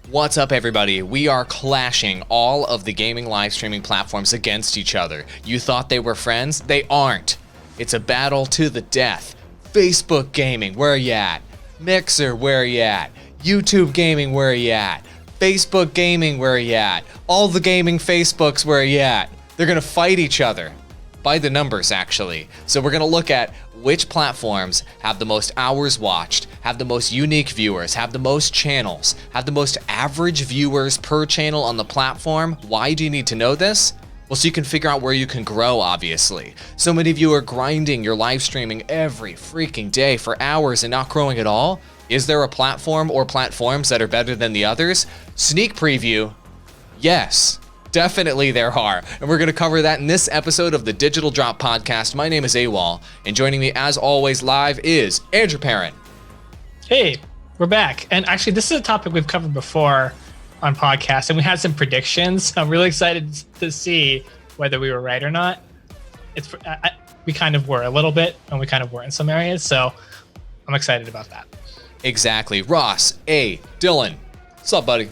What's up, everybody? We are clashing all of the gaming live streaming platforms against each other. You thought they were friends? They aren't. It's a battle to the death. Facebook gaming, where are you at? Mixer, where are you at? YouTube gaming, where are you at? Facebook gaming, where are you at? All the gaming Facebooks, where are you at? They're gonna fight each other. By the numbers, actually. So we're gonna look at which platforms have the most hours watched, have the most unique viewers, have the most channels, have the most average viewers per channel on the platform. Why do you need to know this? Well, so you can figure out where you can grow, obviously. So many of you are grinding your live streaming every freaking day for hours and not growing at all. Is there a platform or platforms that are better than the others? Sneak preview, yes. Definitely there are, and we're going to cover that in this episode of the Digital Drop Podcast. My name is AWOL, and joining me as always live is Andrew Parent. Hey, we're back. And actually, this is a topic we've covered before on podcasts, and we had some predictions. I'm really excited to see whether we were right or not. We kind of were a little bit, and we kind of were in some areas, so I'm excited about that. Exactly. Ross, Dylan. What's up, buddy?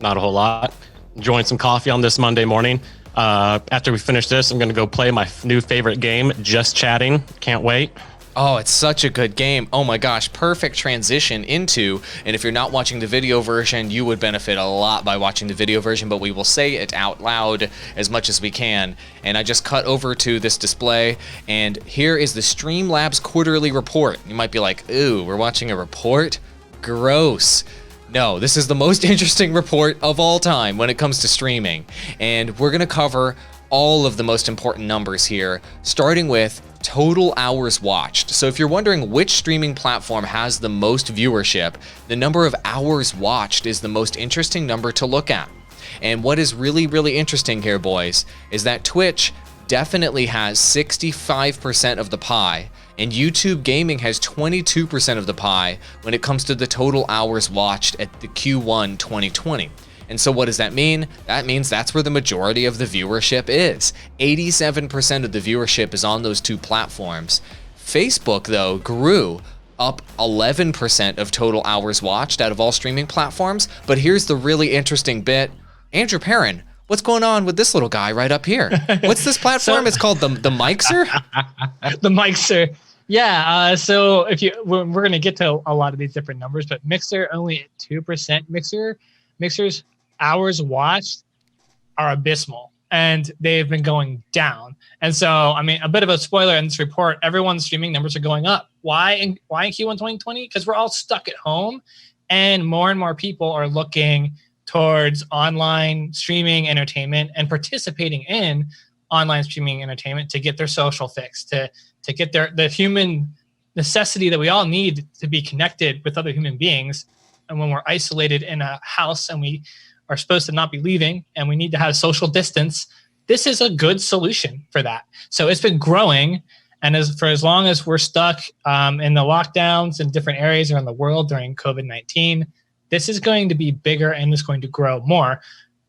Not a whole lot. Enjoying some coffee on this Monday morning. After we finish this, I'm going to go play my new favorite game, Just Chatting. Can't wait. Oh, it's such a good game. Oh my gosh, perfect transition into, and if you're not watching the video version, you would benefit a lot by watching the video version, but we will say it out loud as much as we can. And I just cut over to this display, and here is the Streamlabs quarterly report. You might be like, ooh, we're watching a report? Gross. No, this is the most interesting report of all time when it comes to streaming. And we're going to cover all of the most important numbers here, starting with total hours watched. So if you're wondering which streaming platform has the most viewership, the number of hours watched is the most interesting number to look at. And what is really, really interesting here, boys, is that Twitch definitely has 65% of the pie, and YouTube gaming has 22% of the pie when it comes to the total hours watched at the Q1 2020. And so what does that mean? That means that's where the majority of the viewership is. 87% of the viewership is on those two platforms. Facebook, though, grew up 11% of total hours watched out of all streaming platforms. But here's the really interesting bit. Andrew Parent, what's going on with this little guy right up here? What's this platform? It's called the Mixer? The Mixer. Yeah, so we're going to get to a lot of these different numbers, but Mixer only at 2%. Mixer's hours watched are abysmal, and they've been going down. And so, I mean, a bit of a spoiler in this report, everyone's streaming numbers are going up. Why in Q1 2020? Because we're all stuck at home, and more people are looking towards online streaming entertainment and participating in online streaming entertainment to get their social fix, to get the human necessity that we all need to be connected with other human beings. And when we're isolated in a house and we are supposed to not be leaving and we need to have social distance, this is a good solution for that. So it's been growing. And for as long as we're stuck in the lockdowns in different areas around the world during COVID-19, this is going to be bigger and it's going to grow more.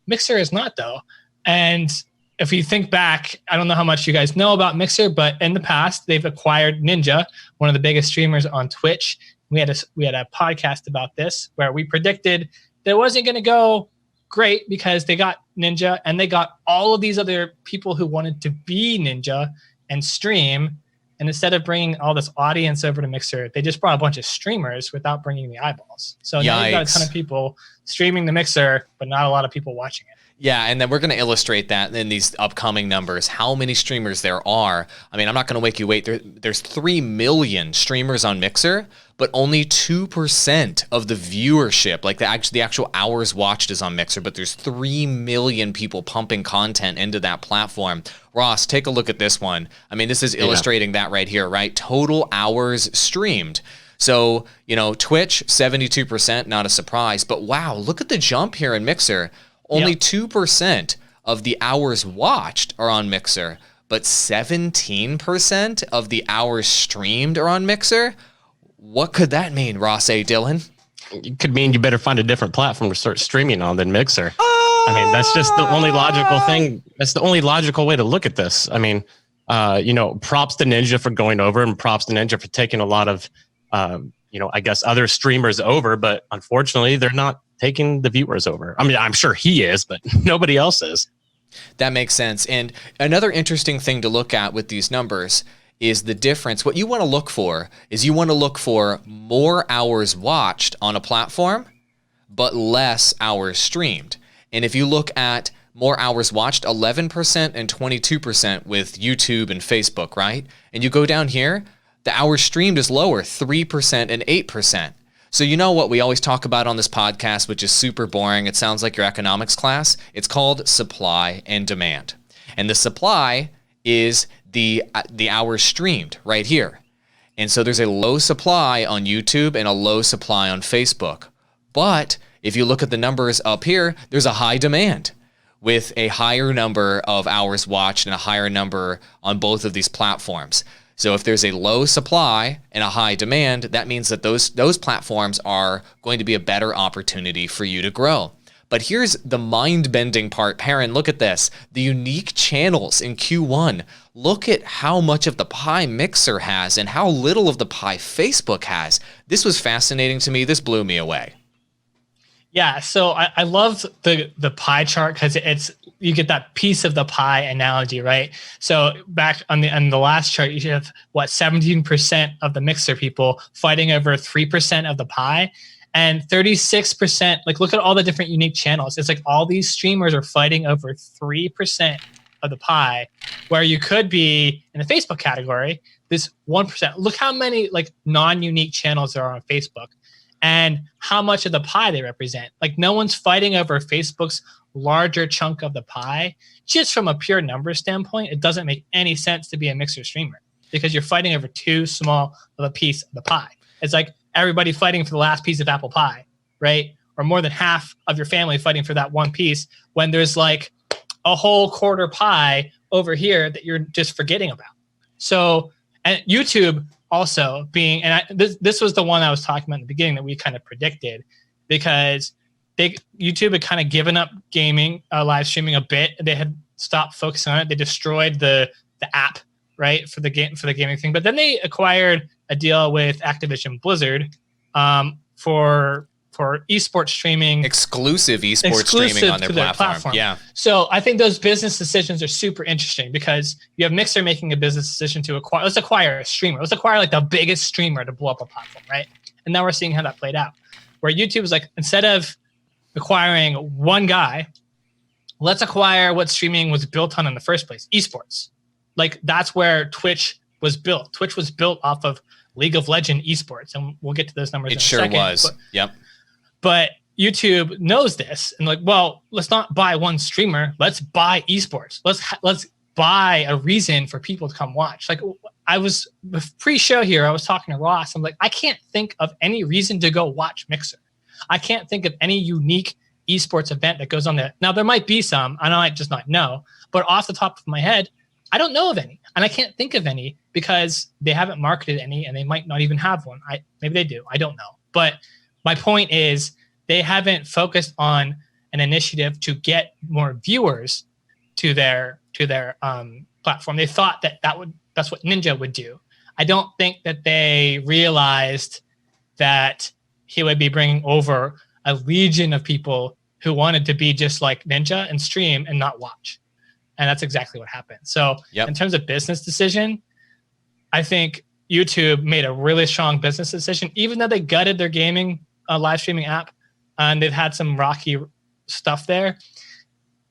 Mixer is not, though. And if you think back, I don't know how much you guys know about Mixer, but in the past, they've acquired Ninja, one of the biggest streamers on Twitch. We had a podcast about this where we predicted that it wasn't going to go great because they got Ninja and they got all of these other people who wanted to be Ninja and stream. And instead of bringing all this audience over to Mixer, they just brought a bunch of streamers without bringing the eyeballs. So now you've got a ton of people streaming the Mixer, but not a lot of people watching it. Yeah, and then we're going to illustrate that in these upcoming numbers, how many streamers there are. I mean, I'm not going to make you wait. There's 3 million streamers on Mixer, but only 2% of the viewership, like the actual hours watched is on Mixer, but there's 3 million people pumping content into that platform. Ross, take a look at this one. I mean, this is illustrating that right here, right? Total hours streamed. So, Twitch, 72%, not a surprise, but wow, look at the jump here in Mixer. Only 2% of the hours watched are on Mixer, but 17% of the hours streamed are on Mixer. What could that mean, Ross Dylan? It could mean you better find a different platform to start streaming on than Mixer. I mean, that's just the only logical thing. That's the only logical way to look at this. I mean, props to Ninja for going over, and props to Ninja for taking a lot of, I guess other streamers over, but unfortunately they're not taking the viewers over. I mean, I'm sure he is, but nobody else is. That makes sense. And another interesting thing to look at with these numbers is the difference. What you want to look for is you want to look for more hours watched on a platform, but less hours streamed. And if you look at more hours watched, 11% and 22% with YouTube and Facebook, right? And you go down here, the hours streamed is lower, 3% and 8%. So you know what we always talk about on this podcast, which is super boring. It sounds like your economics class. It's called supply and demand. And the supply is the hours streamed right here. And so there's a low supply on YouTube and a low supply on Facebook. But if you look at the numbers up here, there's a high demand with a higher number of hours watched and a higher number on both of these platforms. So if there's a low supply and a high demand, that means that those platforms are going to be a better opportunity for you to grow. But here's the mind-bending part. Perrin, look at this. The unique channels in Q1. Look at how much of the pie Mixer has and how little of the pie Facebook has. This was fascinating to me. This blew me away. Yeah, so I love the pie chart because you get that piece of the pie analogy, right? So back on the last chart, you have 17% of the Mixer people fighting over 3% of the pie, and 36%. Like, look at all the different unique channels. It's like all these streamers are fighting over 3% of the pie, where you could be in the Facebook category, this 1%. Look how many like non-unique channels there are on Facebook, and how much of the pie they represent. Like, no one's fighting over Facebook's larger chunk of the pie. Just from a pure numbers standpoint, it doesn't make any sense to be a Mixer streamer because you're fighting over too small of a piece of the pie. It's like everybody fighting for the last piece of apple pie, right? Or more than half of your family fighting for that one piece when there's like a whole quarter pie over here that you're just forgetting about. So, and YouTube also being, and this was the one I was talking about in the beginning that we kind of predicted, because YouTube had kind of given up gaming, live streaming a bit. They had stopped focusing on it. They destroyed the app, right, for the gaming thing. But then they acquired a deal with Activision Blizzard for esports streaming, exclusive streaming on their platform. Yeah. So I think those business decisions are super interesting because you have Mixer making a business decision to let's acquire a streamer. Let's acquire like the biggest streamer to blow up a platform, right? And now we're seeing how that played out. Where YouTube is like, instead of acquiring one guy, let's acquire what streaming was built on in the first place, esports. Like, that's where Twitch was built. Twitch was built off of League of Legends esports, and we'll get to those numbers in a second. It sure was. Yep. But YouTube knows this and like, well, let's not buy one streamer. Let's buy esports. Let's buy a reason for people to come watch. Like, I was pre-show here, I was talking to Ross. I'm like, I can't think of any reason to go watch Mixer. I can't think of any unique esports event that goes on there. Now, there might be some. I might just not know. But off the top of my head, I don't know of any. And I can't think of any because they haven't marketed any and they might not even have one. Maybe they do. I don't know. But my point is they haven't focused on an initiative to get more viewers to their platform. They thought that's what Ninja would do. I don't think that they realized that he would be bringing over a legion of people who wanted to be just like Ninja and stream and not watch. And that's exactly what happened. So in terms of business decision, I think YouTube made a really strong business decision, even though they gutted their gaming live streaming app and they've had some rocky stuff there.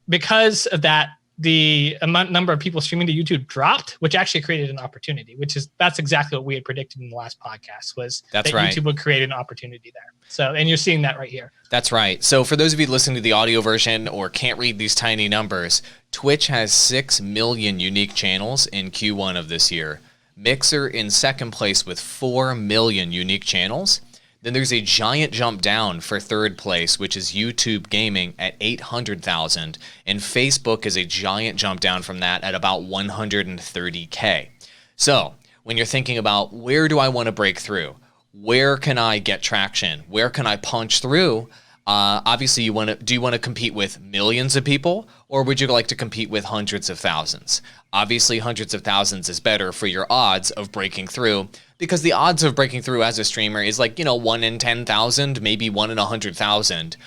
Because of that, the number of people streaming to YouTube dropped, which actually created an opportunity, that's exactly what we had predicted in the last podcast, was that YouTube would create an opportunity there. So, and you're seeing that right here. That's right. So for those of you listening to the audio version or can't read these tiny numbers, Twitch has 6 million unique channels in Q1 of this year. Mixer in second place with 4 million unique channels. Then there's a giant jump down for third place, which is YouTube Gaming at 800,000. And Facebook is a giant jump down from that at about 130K. So when you're thinking about where do I want to break through? Where can I get traction? Where can I punch through? Obviously, do you want to compete with millions of people, or would you like to compete with hundreds of thousands? Obviously, hundreds of thousands is better for your odds of breaking through, because the odds of breaking through as a streamer is like, 1 in 10,000, maybe 1 in 100,000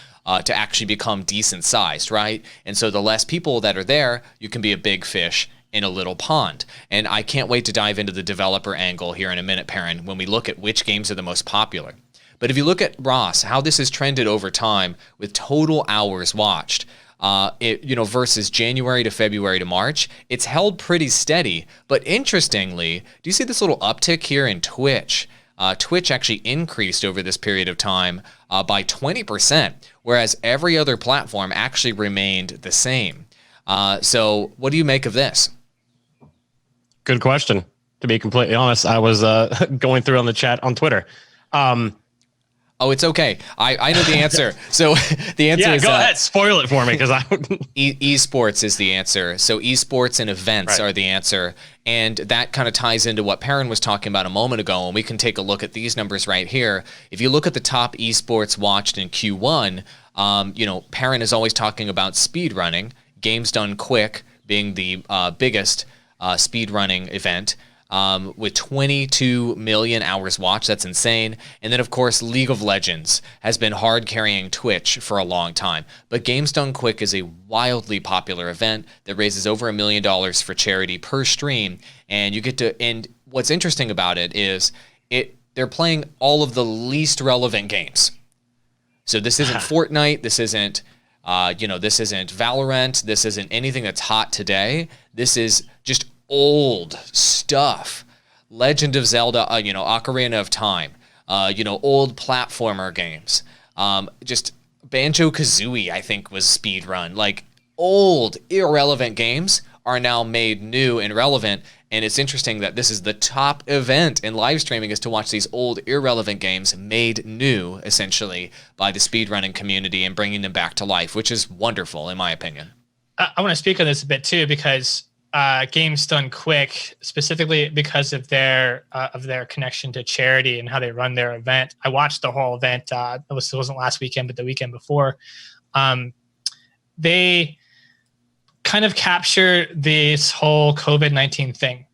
to actually become decent sized, right? And so the less people that are there, you can be a big fish in a little pond. And I can't wait to dive into the developer angle here in a minute, Perrin, when we look at which games are the most popular. But if you look at Ross, how this has trended over time with total hours watched, versus January to February to March, it's held pretty steady. But interestingly, do you see this little uptick here in Twitch? Twitch actually increased over this period of time by 20%, whereas every other platform actually remained the same. So what do you make of this? Good question. To be completely honest, I was going through on the chat on Twitter. Oh, it's okay. I know the answer. So the answer is... go ahead. Spoil it for me, because esports is the answer. So esports and events are the answer. And that kind of ties into what Perrin was talking about a moment ago. And we can take a look at these numbers right here. If you look at the top esports watched in Q1, Perrin is always talking about speed running. Games Done Quick being the biggest speed running event. With 22 million hours watched. That's insane. And then, of course, League of Legends has been hard carrying Twitch for a long time. But Games Done Quick is a wildly popular event that raises over $1 million for charity per stream. And you get to, and what's interesting about it is they're playing all of the least relevant games. So this isn't Fortnite. This isn't, this isn't Valorant. This isn't anything that's hot today. This is just old stuff. Legend of Zelda, Ocarina of Time, old platformer games. Just Banjo-Kazooie, I think, was speedrun. Like, old, irrelevant games are now made new and relevant. And it's interesting that this is the top event in live streaming, is to watch these old, irrelevant games made new, essentially, by the speedrunning community and bringing them back to life, which is wonderful, in my opinion. I want to speak on this a bit, too, because Games Done Quick, specifically because of their connection to charity and how they run their event. I watched the whole event. It wasn't last weekend, but the weekend before. They kind of capture this whole COVID-19 thing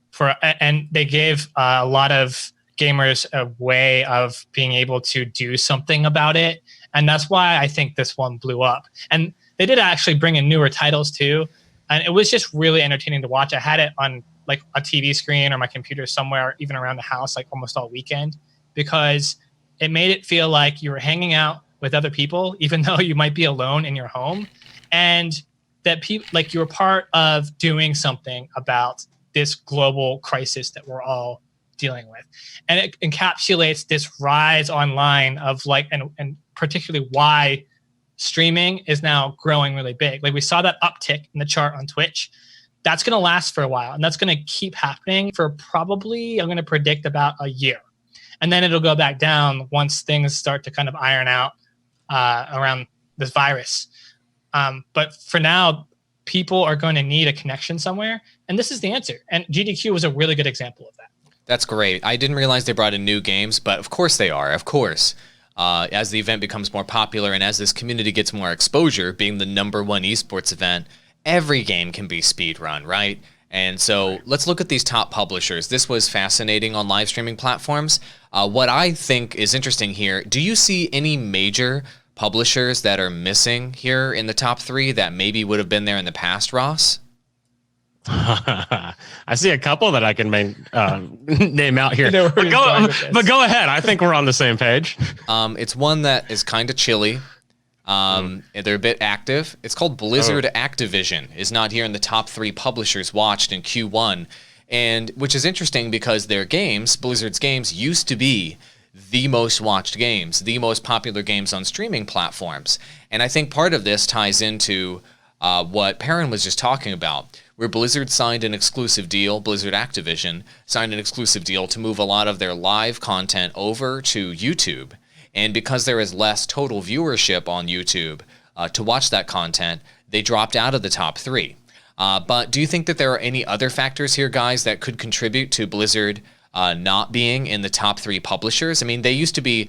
and they gave a lot of gamers a way of being able to do something about it. And that's why I think this one blew up. And they did actually bring in newer titles too. And it was just really entertaining to watch. I had it on like a TV screen or my computer somewhere, even around the house, like almost all weekend, because it made it feel like you were hanging out with other people, even though you might be alone in your home, and that like you were part of doing something about this global crisis that we're all dealing with. And it encapsulates this rise online of like, and particularly why streaming is now growing really big. Like we saw that uptick in the chart on Twitch. That's going to last for a while, and that's going to keep happening for probably, I'm going to predict, about a year. And then it'll go back down once things start to kind of iron out around this virus. But for now, people are going to need a connection somewhere, and this is the answer. And GDQ was a really good example of that. That's great. I didn't realize they brought in new games, but of course they are. Of course. As the event becomes more popular and as this community gets more exposure, being the #1 esports event, every game can be speedrun, right? And so let's look at these top publishers. This was fascinating on live streaming platforms. What I think is interesting here, do you see any major publishers that are missing here in the top 3 that maybe would have been there in the past, Ross? I see a couple that I can name out here. But go ahead. I think we're on the same page. It's one that is kind of chilly. They're a bit active. It's called Blizzard Activision. Is not here in the top 3 publishers watched in Q1, and which is interesting because their games, Blizzard's games, used to be the most watched games, the most popular games on streaming platforms. And I think part of this ties into what Perrin was just talking about, where Blizzard signed an exclusive deal, Blizzard Activision signed an exclusive deal to move a lot of their live content over to YouTube. And because there is less total viewership on YouTube to watch that content, they dropped out of the top 3. But do you think that there are any other factors here, guys, that could contribute to Blizzard not being in the top 3 publishers? I mean, they used to be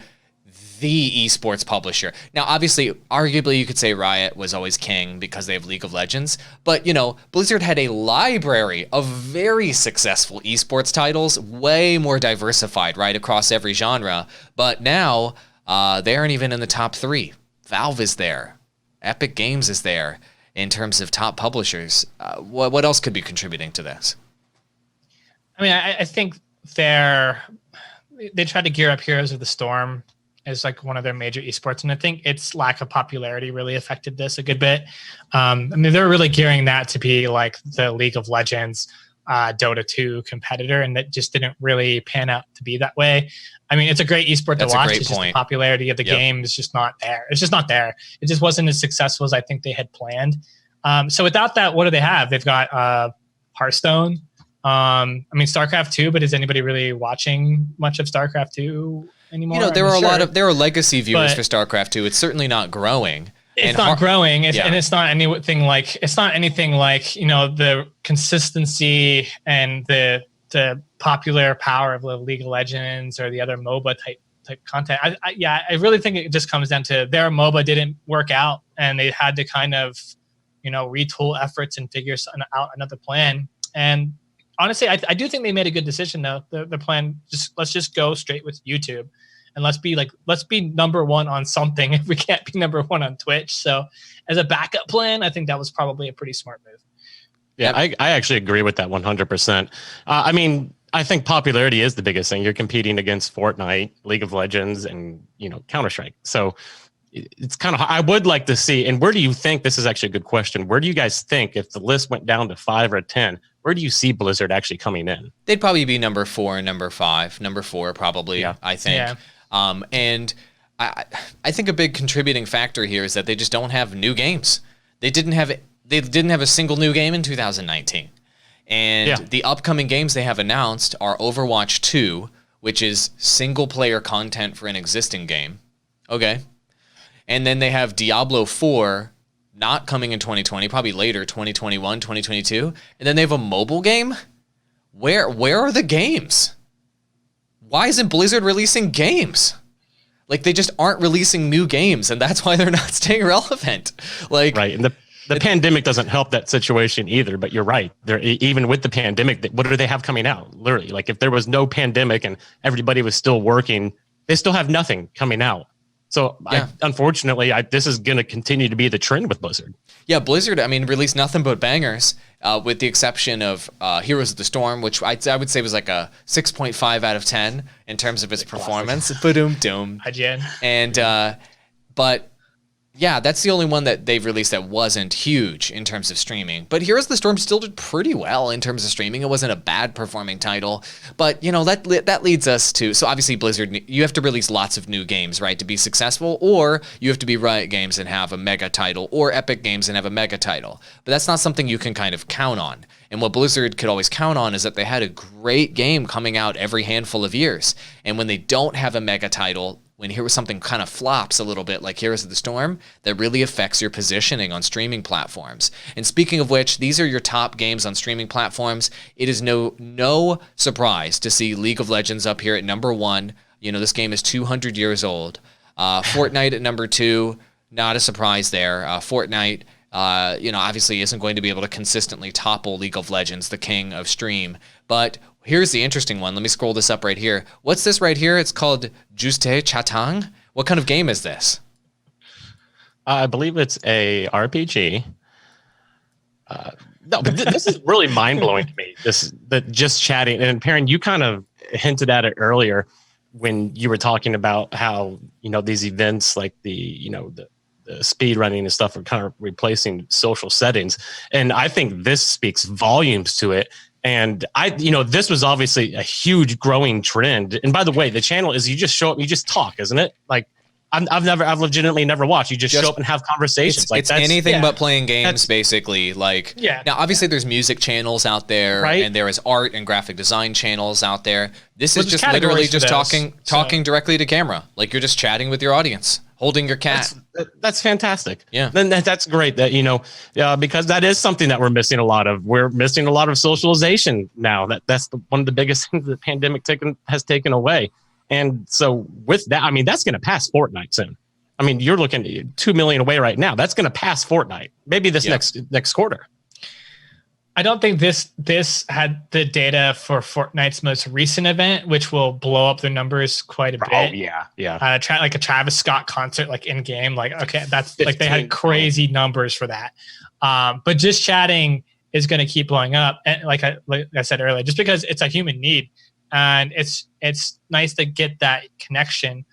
the esports publisher. Now, obviously, arguably, you could say Riot was always king because they have League of Legends, but, you know, Blizzard had a library of very successful esports titles, way more diversified, right, across every genre. But now, they aren't even in the top 3. Valve is there. Epic Games is there in terms of top publishers. What else could be contributing to this? I mean, I think they tried to gear up Heroes of the Storm as like one of their major esports, and I think its lack of popularity really affected this a good bit. I mean, they're really gearing that to be like the League of Legends, Dota 2 competitor, and that just didn't really pan out to be that way. I mean, it's a great esport to watch. It's just the popularity of the game is just not there. It's just not there. It just wasn't as successful as I think they had planned. So without that, what do they have? They've got Hearthstone. I mean, StarCraft 2, but is anybody really watching much of StarCraft 2 anymore? You know, there are legacy viewers for StarCraft 2. It's certainly not growing. It's not growing, and it's not anything like you know, the consistency and the popular power of League of Legends or the other MOBA type content. I really think it just comes down to their MOBA didn't work out, and they had to kind of, you know, retool efforts and figure out another plan. And honestly, I do think they made a good decision though. The plan, let's just go straight with YouTube, and let's be number one on something if we can't be number one on Twitch. So as a backup plan, I think that was probably a pretty smart move. Yeah, I actually agree with that 100%. I mean, I think popularity is the biggest thing. You're competing against Fortnite, League of Legends, and, you know, Counter-Strike. So it's kind of, I would like to see, and where do you think, this is actually a good question, where do you guys think, if the list went down to 5 or 10, where do you see Blizzard actually coming in? They'd probably be number 4 and number 5. Number 4 probably, I think. Yeah. And I think a big contributing factor here is that they just don't have new games. They didn't have a single new game in 2019. And the upcoming games they have announced are Overwatch 2, which is single-player content for an existing game. Okay. And then they have Diablo 4, not coming in 2020, probably later, 2021, 2022. And then they have a mobile game? Where are the games? Why isn't Blizzard releasing games? Like, they just aren't releasing new games, and that's why they're not staying relevant. Like, right, and the pandemic doesn't help that situation either, but you're right. Even with the pandemic, what do they have coming out? Literally, like, if there was no pandemic and everybody was still working, they still have nothing coming out. So unfortunately, this is going to continue to be the trend with Blizzard. Yeah, Blizzard, I mean, released nothing but bangers, with the exception of Heroes of the Storm, which I would say was like a 6.5 out of 10 in terms of its performance. Ba-doom-doom. Again. And, but yeah, that's the only one that they've released that wasn't huge in terms of streaming. But Heroes of the Storm still did pretty well in terms of streaming. It wasn't a bad performing title. But, you know, that leads us to... So obviously Blizzard, you have to release lots of new games, right, to be successful. Or you have to be Riot Games and have a mega title. Or Epic Games and have a mega title. But that's not something you can kind of count on. And what Blizzard could always count on is that they had a great game coming out every handful of years. And when they don't have a mega title... When something kind of flops a little bit like Heroes of the Storm, that really affects your positioning on streaming platforms. And speaking of which, these are your top games on streaming platforms. It is no surprise to see League of Legends up here at number 1. You know, this game is 200 years old. Fortnite at number 2, not a surprise there. Fortnite, you know, obviously isn't going to be able to consistently topple League of Legends, the king of stream. But here's the interesting one. Let me scroll this up right here. What's this right here? It's called Juste Chatang. What kind of game is this? I believe it's a RPG. No, but this is really mind-blowing to me. Just chatting. And Perrin, you kind of hinted at it earlier when you were talking about how, you know, these events like the speed running and stuff are kind of replacing social settings. And I think this speaks volumes to it. And this was obviously a huge growing trend. And by the way, the channel is you just show up, you just talk, isn't it? Like I've legitimately never watched. You just show up and have conversations. It's anything but playing games, basically. Like, now obviously there's music channels out there, right? And there is art and graphic design channels out there. This is just literally just talking directly to camera. Like, you're just chatting with your audience, holding your cat. That's fantastic. Yeah. Then that's great that, because that is something that we're missing a lot of. We're missing a lot of socialization now. That's one of the biggest things the pandemic has taken away. And so with that, I mean, that's going to pass Fortnite soon. I mean, you're looking at 2 million away right now. That's going to pass Fortnite. Maybe this next quarter. I don't think this had the data for Fortnite's most recent event, which will blow up their numbers quite a bit. Oh yeah. Like a Travis Scott concert, like in game. Like, okay, that's like they had crazy numbers for that. But just chatting is going to keep blowing up, and like I said earlier, just because it's a human need, and it's nice to get that connection.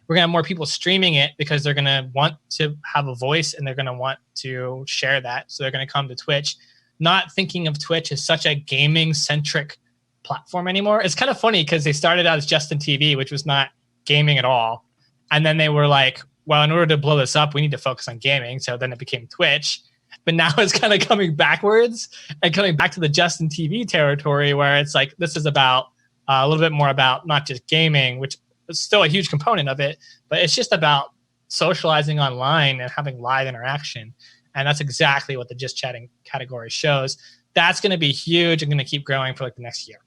We're gonna have more people streaming it because they're gonna want to have a voice and they're gonna want to share that. So they're gonna come to Twitch, not thinking of Twitch as such a gaming centric platform anymore. It's kind of funny because they started out as Justin TV, which was not gaming at all, and then they were like, well, in order to blow this up, we need to focus on gaming. So then it became Twitch. But now it's kind of coming backwards and coming back to the Justin TV territory where it's like, this is about a little bit more about not just gaming, which is still a huge component of it, but it's just about socializing online and having live interaction. And that's exactly what the just chatting category shows. That's going to be huge and going to keep growing for like the next year,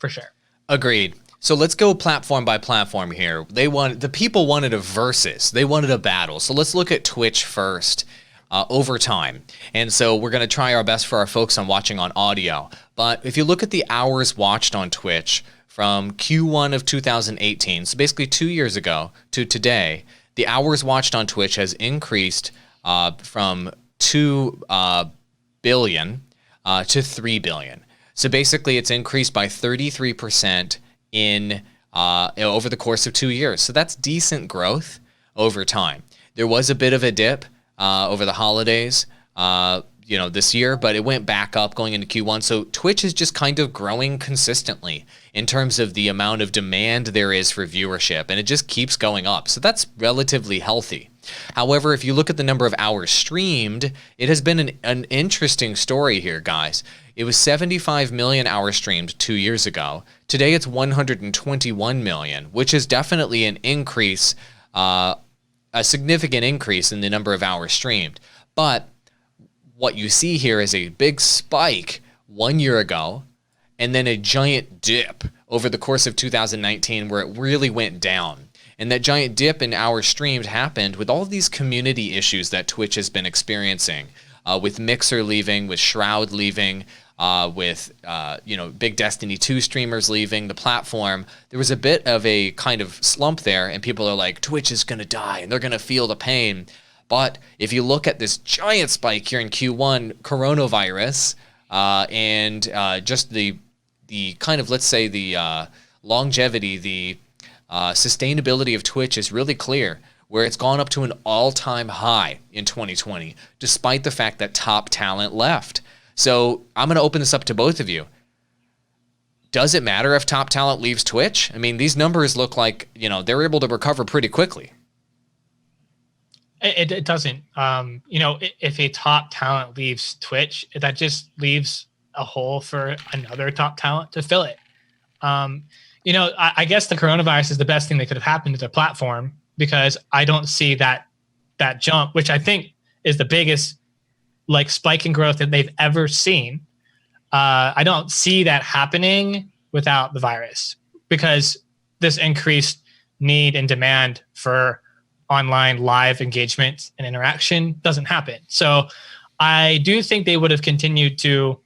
for sure. Agreed. So let's go platform by platform here. The people wanted a versus. They wanted a battle. So let's look at Twitch first. Over time. And so we're going to try our best for our folks on watching on audio. But if you look at the hours watched on Twitch from Q1 of 2018, so basically 2 years ago to today, the hours watched on Twitch has increased from 2 billion to 3 billion. So basically it's increased by 33% in over the course of 2 years. So that's decent growth over time. There was a bit of a dip over the holidays, this year, but it went back up going into Q1. So Twitch is just kind of growing consistently in terms of the amount of demand there is for viewership, and it just keeps going up. So that's relatively healthy. However, if you look at the number of hours streamed, it has been an interesting story here, guys. It was 75 million hours streamed 2 years ago. Today it's 121 million, which is definitely an increase, a significant increase in the number of hours streamed. But what you see here is a big spike 1 year ago and then a giant dip over the course of 2019 where it really went down. And that giant dip in hours streamed happened with all these community issues that Twitch has been experiencing, with Mixer leaving, with Shroud leaving, with big Destiny 2 streamers leaving the platform. There was a bit of a kind of slump there, and people are like, Twitch is going to die, and they're going to feel the pain. But if you look at this giant spike here in Q1, coronavirus, and just the kind of, let's say, the longevity, the sustainability of Twitch is really clear, where it's gone up to an all-time high in 2020, despite the fact that top talent left. So I'm going to open this up to both of you. Does it matter if top talent leaves Twitch? I mean, these numbers look like, they're able to recover pretty quickly. It doesn't. If a top talent leaves Twitch, that just leaves a hole for another top talent to fill it. I guess the coronavirus is the best thing that could have happened to their platform, because I don't see that jump, which I think is the biggest spike in growth that they've ever seen. I don't see that happening without the virus, because this increased need and demand for online live engagement and interaction doesn't happen. So I do think they would have continued to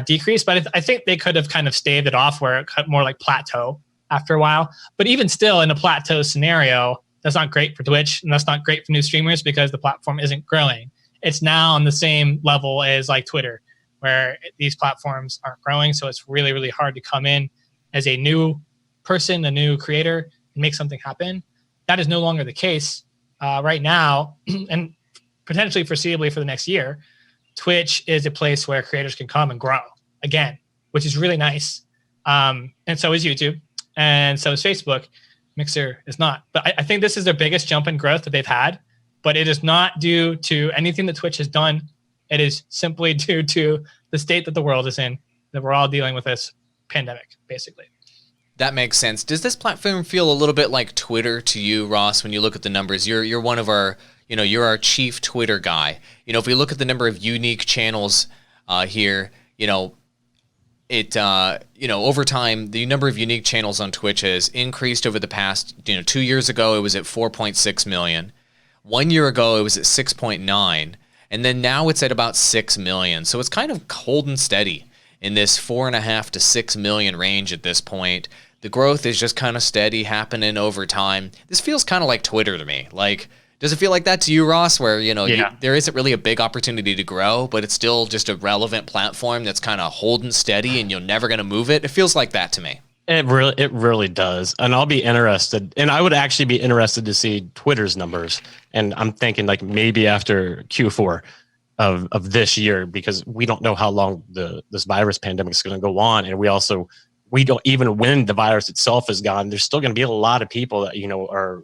decrease, but I think they could have kind of staved it off where it cut more like plateau after a while. But even still, in a plateau scenario, that's not great for Twitch, and that's not great for new streamers because the platform isn't growing. It's now on the same level as like Twitter, where these platforms aren't growing. So it's really, really hard to come in as a new person, a new creator, and make something happen. That is no longer the case right now, and potentially foreseeably for the next year. Twitch is a place where creators can come and grow again, which is really nice. And so is YouTube, and so is Facebook. Mixer is not. But I think this is their biggest jump in growth that they've had. But it is not due to anything that Twitch has done. It is simply due to the state that the world is in, that we're all dealing with this pandemic, basically. That makes sense. Does this platform feel a little bit like Twitter to you, Ross, when you look at the numbers? You're one of our, you're our chief Twitter guy. If we look at the number of unique channels here, over time, the number of unique channels on Twitch has increased over the past, 2 years ago, it was at 4.6 million. 1 year ago, it was at 6.9. And then now it's at about 6 million. So it's kind of holding steady in this 4.5 to 6 million range at this point. The growth is just kind of steady happening over time. This feels kind of like Twitter to me. Like, does it feel like that to you, Ross, where, there isn't really a big opportunity to grow, but it's still just a relevant platform that's kind of holding steady and you're never going to move it? It feels like that to me. It really does. And I'll be interested. And I would actually be interested to see Twitter's numbers. And I'm thinking like maybe after Q4 of this year, because we don't know how long this virus pandemic is going to go on. And we don't, even when the virus itself is gone, there's still going to be a lot of people that, are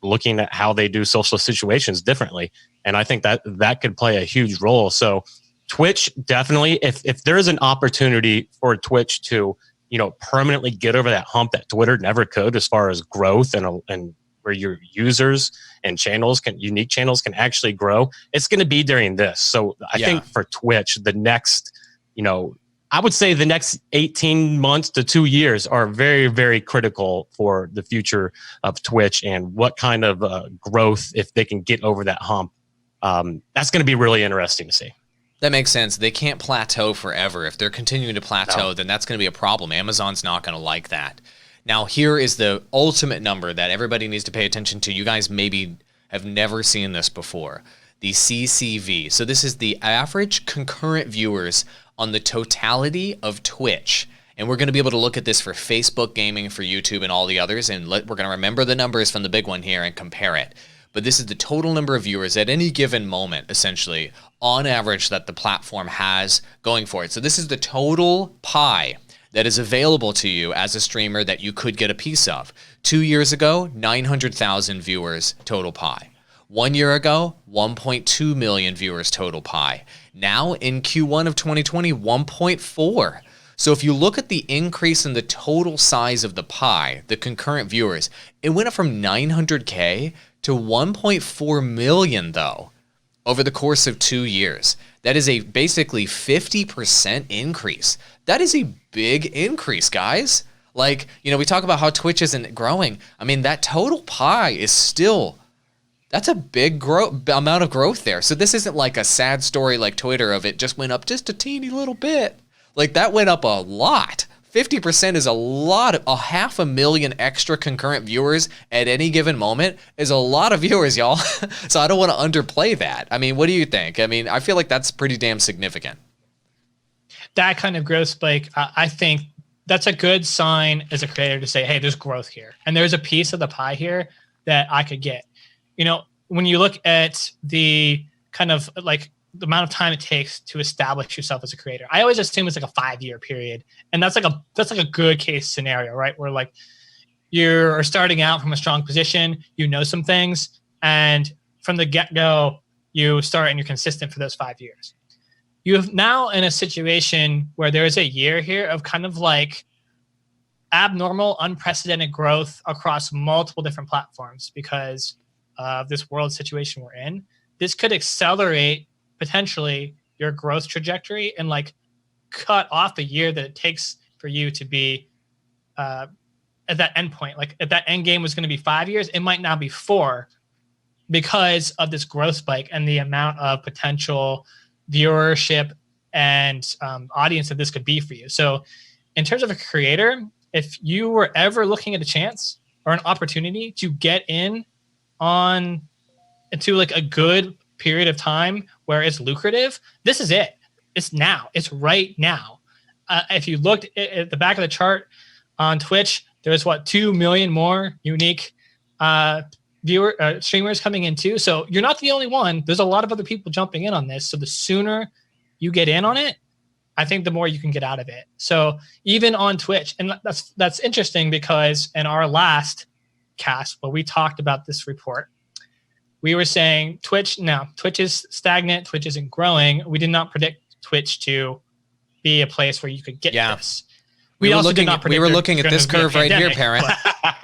looking at how they do social situations differently. And I think that could play a huge role. So Twitch, definitely, if there is an opportunity for Twitch to, permanently get over that hump that Twitter never could, as far as growth and where your users and unique channels can actually grow, it's going to be during this. So I think for Twitch, the next, I would say the next 18 months to 2 years are very, very critical for the future of Twitch and what kind of growth, if they can get over that hump. That's going to be really interesting to see. That makes sense. They can't plateau forever. If they're continuing to plateau, then that's going to be a problem. Amazon's not going to like that. Now, here is the ultimate number that everybody needs to pay attention to. You guys maybe have never seen this before. The CCV. So this is the average concurrent viewers on the totality of Twitch. And we're going to be able to look at this for Facebook gaming, for YouTube, and all the others. And we're going to remember the numbers from the big one here and compare it. But this is the total number of viewers at any given moment, essentially, on average, that the platform has going for it. So this is the total pie that is available to you as a streamer that you could get a piece of. 2 years ago, 900,000 viewers total pie. 1 year ago, 1.2 million viewers total pie. Now in Q1 of 2020, 1.4. So if you look at the increase in the total size of the pie, the concurrent viewers, it went up from 900K to 1.4 million, though, over the course of 2 years. That is a basically 50% increase. That is a big increase, guys. Like, we talk about how Twitch isn't growing. I mean, that total pie is still, that's a big amount of growth there. So this isn't like a sad story like Twitter of it just went up just a teeny little bit. Like, that went up a lot. 50% is a lot. 500,000 extra concurrent viewers at any given moment is a lot of viewers, y'all. So I don't want to underplay that. I mean, what do you think? I mean, I feel like that's pretty damn significant. That kind of growth spike, I think that's a good sign as a creator to say, hey, there's growth here. And there's a piece of the pie here that I could get. When you look at the kind of like the amount of time it takes to establish yourself as a creator, I always assume it's like a 5-year period. And that's like a good case scenario, right? Where like you're starting out from a strong position, some things, and from the get-go, you start and you're consistent for those 5 years. You're now in a situation where there is a year here of kind of like abnormal, unprecedented growth across multiple different platforms because of this world situation we're in. This could accelerate potentially your growth trajectory and like cut off the year that it takes for you to be at that end point. Like if that end game was going to be 5 years, it might now be 4 because of this growth spike and the amount of potential viewership and audience that this could be for you. So in terms of a creator, if you were ever looking at a chance or an opportunity to get into like a good period of time where it's lucrative, this is it. It's now. It's right now. If you looked at the back of the chart on Twitch, there's 2 million more unique streamers coming in too. So you're not the only one. There's a lot of other people jumping in on this. So the sooner you get in on it, I think the more you can get out of it. So even on Twitch, and that's interesting because in our last cast, where we talked about this report, we were saying Twitch is stagnant. Twitch isn't growing. We did not predict Twitch to be a place where you could get this. We were looking at this curve right here, Parent.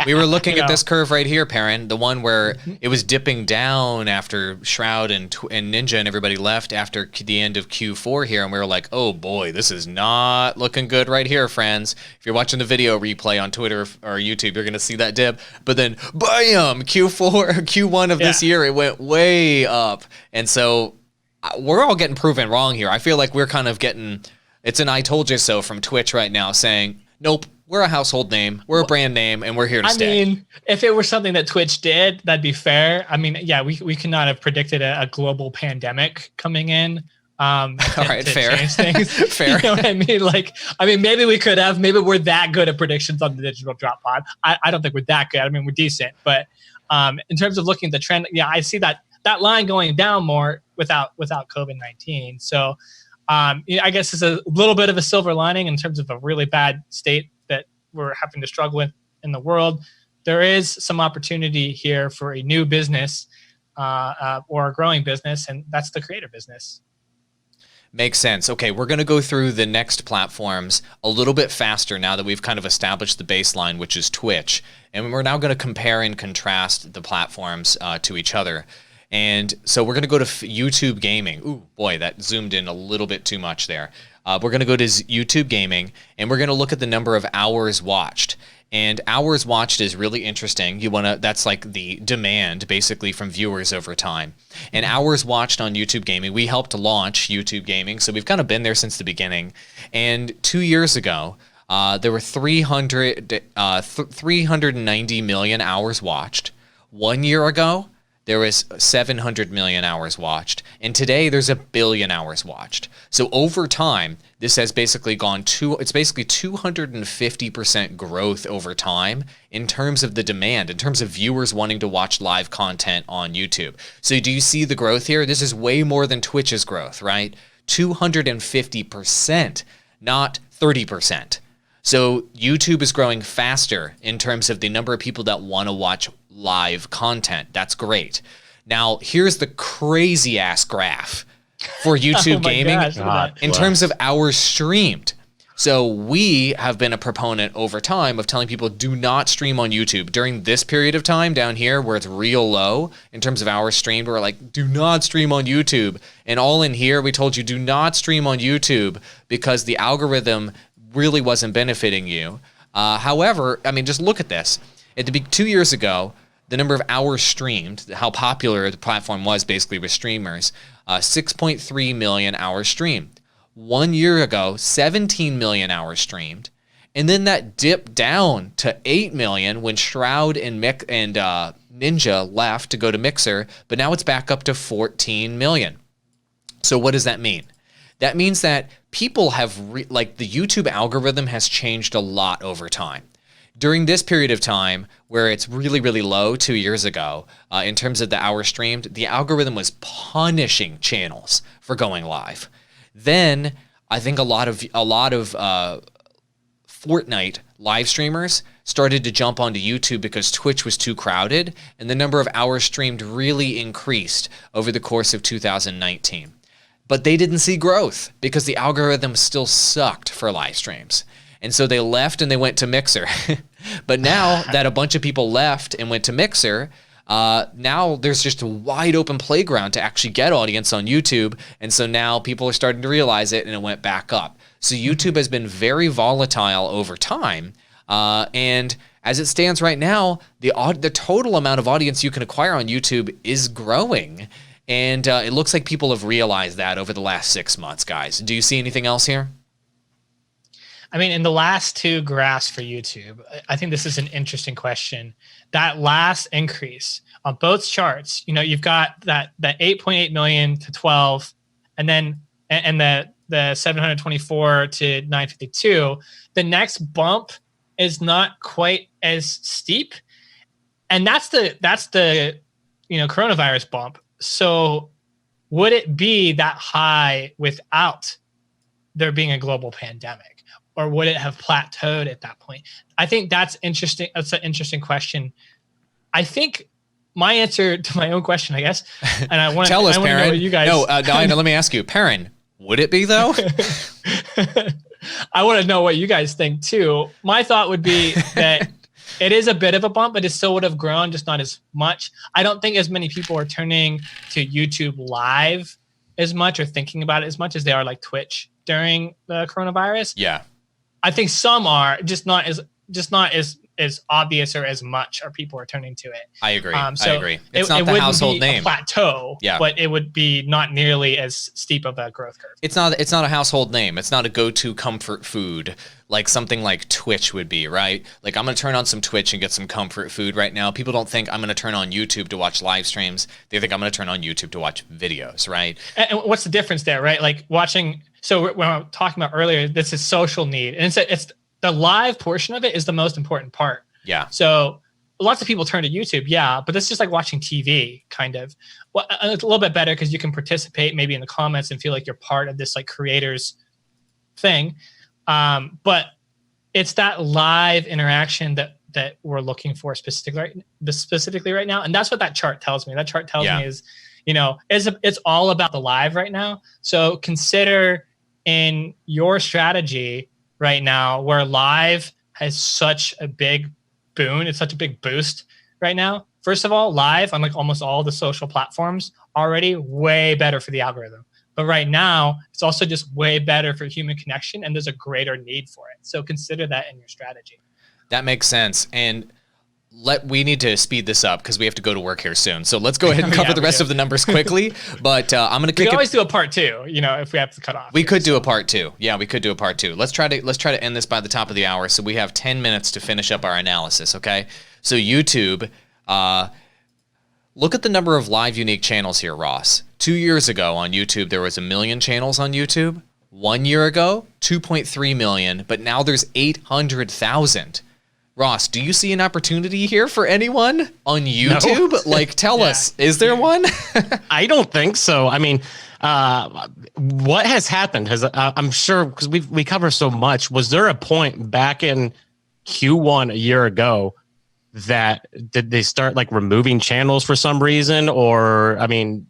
We were looking at this curve right here, Perrin, the one where it was dipping down after Shroud and Ninja and everybody left after the end of Q4 here, and we were like, oh boy, this is not looking good right here, friends. If you're watching the video replay on Twitter or YouTube, you're going to see that dip. But then, bam, Q1 of this year, it went way up. And so we're all getting proven wrong here. I feel like we're kind of getting, it's an I told you so from Twitch right now saying, nope, we're a household name, we're a brand name, and we're here to stay. I mean, if it were something that Twitch did, that'd be fair. I mean, yeah, we could not have predicted a global pandemic coming in. All right, fair. Change things. Fair. You know what I mean? Like, I mean, maybe we could have. Maybe we're that good at predictions on the digital drop pod. I don't think we're that good. I mean, we're decent, but in terms of looking at the trend, yeah, I see that line going down more without COVID-19. So, yeah, I guess it's a little bit of a silver lining in terms of a really bad state that we're having to struggle with in the world. There is some opportunity here for a new business or a growing business, and that's the creator business. Makes sense. Okay, we're going to go through the next platforms a little bit faster now that we've kind of established the baseline, which is Twitch. And we're now going to compare and contrast the platforms to each other. And so we're going to go to YouTube Gaming. Ooh, boy, that zoomed in a little bit too much there. We're going to go to YouTube Gaming, and we're going to look at the number of hours watched. And hours watched is really interesting. That's like the demand basically from viewers over time. And hours watched on YouTube Gaming, we helped launch YouTube Gaming, so we've kind of been there since the beginning. And 2 years ago, there were 390 million hours watched. 1 year ago, there was 700 million hours watched. And today there's 1 billion hours watched. So over time, this has basically it's basically 250% growth over time in terms of the demand, in terms of viewers wanting to watch live content on YouTube. So do you see the growth here? This is way more than Twitch's growth, right? 250%, not 30%. So YouTube is growing faster in terms of the number of people that want to watch live content. That's great. Now, here's the crazy ass graph for YouTube Gaming in terms of hours streamed. So we have been a proponent over time of telling people do not stream on YouTube. During this period of time down here where it's real low in terms of hours streamed, we're like, do not stream on YouTube. And all in here, we told you do not stream on YouTube because the algorithm really wasn't benefiting you. However, I mean, just look at this. 2 years ago, the number of hours streamed, how popular the platform was basically with streamers, 6.3 million hours streamed. 1 year ago, 17 million hours streamed. And then that dipped down to 8 million when Shroud and Ninja left to go to Mixer, but now it's back up to 14 million. So what does that mean? That means that people have, the YouTube algorithm has changed a lot over time. During this period of time where it's really, really low 2 years ago, in terms of the hours streamed, the algorithm was punishing channels for going live. Then I think a lot of Fortnite live streamers started to jump onto YouTube because Twitch was too crowded, and the number of hours streamed really increased over the course of 2019. But they didn't see growth because the algorithm still sucked for live streams. And so they left and they went to Mixer. But now that a bunch of people left and went to Mixer, now there's just a wide open playground to actually get audience on YouTube. And so now people are starting to realize it and it went back up. So YouTube has been very volatile over time. And as it stands right now, the total amount of audience you can acquire on YouTube is growing. And it looks like people have realized that over the last 6 months, guys. Do you see anything else here? I mean, in the last two graphs for YouTube, I think this is an interesting question. That last increase on both charts, you've got that 8.8 million to 12, and then the 724 to 952. The next bump is not quite as steep, and that's the coronavirus bump. So would it be that high without there being a global pandemic? Or would it have plateaued at that point? I think that's interesting. That's an interesting question. I think my answer to my own question, I guess, and I want to know what you guys. No, let me ask you, Perrin, would it be though? I want to know what you guys think too. My thought would be that It is a bit of a bump, but it still would have grown, just not as much. I don't think as many people are turning to YouTube Live as much or thinking about it as much as they are like Twitch during the coronavirus. Yeah. I think some are just not as obvious or as much or people are turning to it. I agree. So I agree. It's not the household name. A plateau, Yeah. but it would be not nearly as steep of a growth curve. It's not a household name. It's not a go-to comfort food like something like Twitch would be, right? Like I'm going to turn on some Twitch and get some comfort food right now. People don't think I'm going to turn on YouTube to watch live streams. They think I'm going to turn on YouTube to watch videos, right? And what's the difference there, right? Like watching, so when I'm talking about earlier, this is social need. And it's the live portion of it is the most important part. Yeah. So lots of people turn to YouTube, yeah, but it's just like watching TV, kind of. Well, it's a little bit better because you can participate maybe in the comments and feel like you're part of this like creators thing. But it's that live interaction that we're looking for specifically right now, and that's what that chart tells me. That chart tells me is, it's all about the live right now. So consider in your strategy right now where live has such a big boon, it's such a big boost right now. First of all, live on like almost all the social platforms already way better for the algorithm. But right now, it's also just way better for human connection, and there's a greater need for it. So consider that in your strategy. That makes sense. And we need to speed this up because we have to go to work here soon. So let's go ahead and cover the rest of the numbers quickly. But I'm going to We can always do a part two, if we have to cut off. We could do a part two. Yeah, we could do a part two. Let's try to end this by the top of the hour. So we have 10 minutes to finish up our analysis. Okay. So YouTube, look at the number of live unique channels here, Ross. 2 years ago on YouTube, there was 1 million channels on YouTube. 1 year ago, 2.3 million, but now there's 800,000. Ross, do you see an opportunity here for anyone on YouTube? No. Like, tell us, is there one? I don't think so. I mean, what has happened has, I'm sure, because we cover so much, was there a point back in Q1 a year ago that did they start like removing channels for some reason? Or, I mean,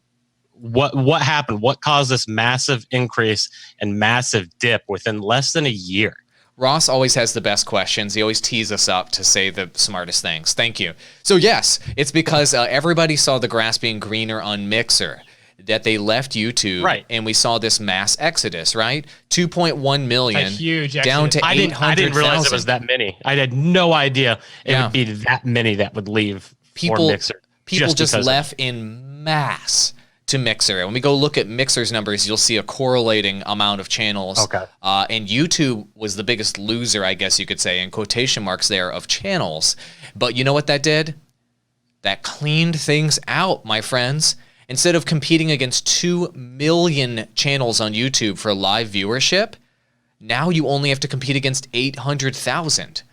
what happened? What caused this massive increase and massive dip within less than a year? Ross always has the best questions. He always tees us up to say the smartest things. Thank you. So yes, it's because everybody saw the grass being greener on Mixer, that they left YouTube, right? And we saw this mass exodus, right? 2.1 million, huge down to 800,000. I didn't realize it was that many. I had no idea it would be that many that would leave for Mixer. People just left in mass to Mixer. And when we go look at Mixer's numbers, you'll see a correlating amount of channels. Okay. And YouTube was the biggest loser, I guess you could say, in quotation marks there, of channels. But you know what that did? That cleaned things out, my friends. Instead of competing against 2 million channels on YouTube for live viewership, now you only have to compete against 800,000.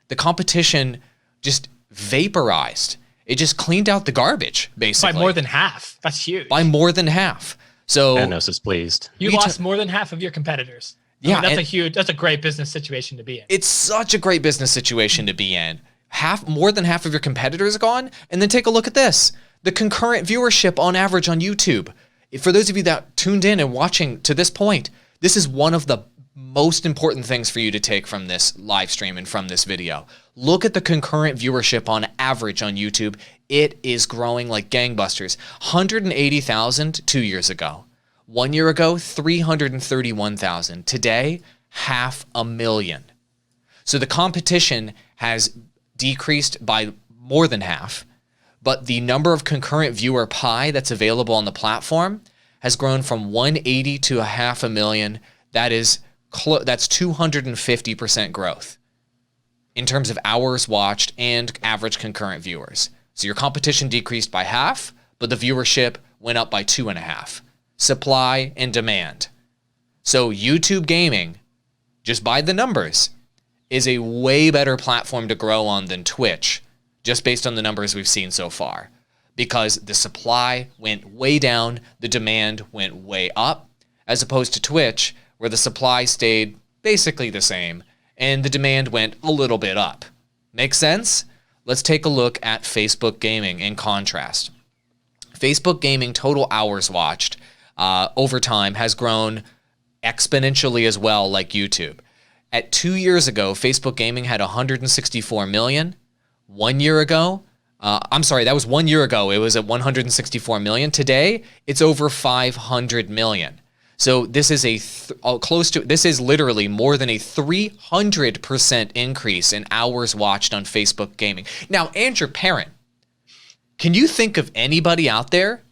The competition just vaporized. It just cleaned out the garbage, basically. By more than half. That's huge. By more than half. So Thanos is pleased. You lost more than half of your competitors. Yeah, that's a great business situation to be in. It's such a great business situation to be in. More than half of your competitors are gone. And then take a look at this. The concurrent viewership on average on YouTube. For those of you that tuned in and watching to this point, this is one of the most important things for you to take from this live stream and from this video. Look at the concurrent viewership on average on YouTube. It is growing like gangbusters. 180,000 2 years ago. 1 year ago, 331,000. Today, 500,000. So the competition has decreased by more than half, but the number of concurrent viewer pie that's available on the platform has grown from 180 to 500,000. That's 250% growth in terms of hours watched and average concurrent viewers. So your competition decreased by half, but the viewership went up by 2.5. Supply and demand. So YouTube gaming, just by the numbers, is a way better platform to grow on than Twitch, just based on the numbers we've seen so far. Because the supply went way down, the demand went way up, as opposed to Twitch, where the supply stayed basically the same, and the demand went a little bit up. Make sense? Let's take a look at Facebook gaming in contrast. Facebook gaming total hours watched over time has grown exponentially as well, like YouTube. At 2 years ago, Facebook gaming had 164 million. 1 year ago, I'm sorry, that was 1 year ago. It was at 164 million. Today, it's over 500 million. So this is this is literally more than a 300% increase in hours watched on Facebook gaming. Now, Andrew Perrin, can you think of anybody out there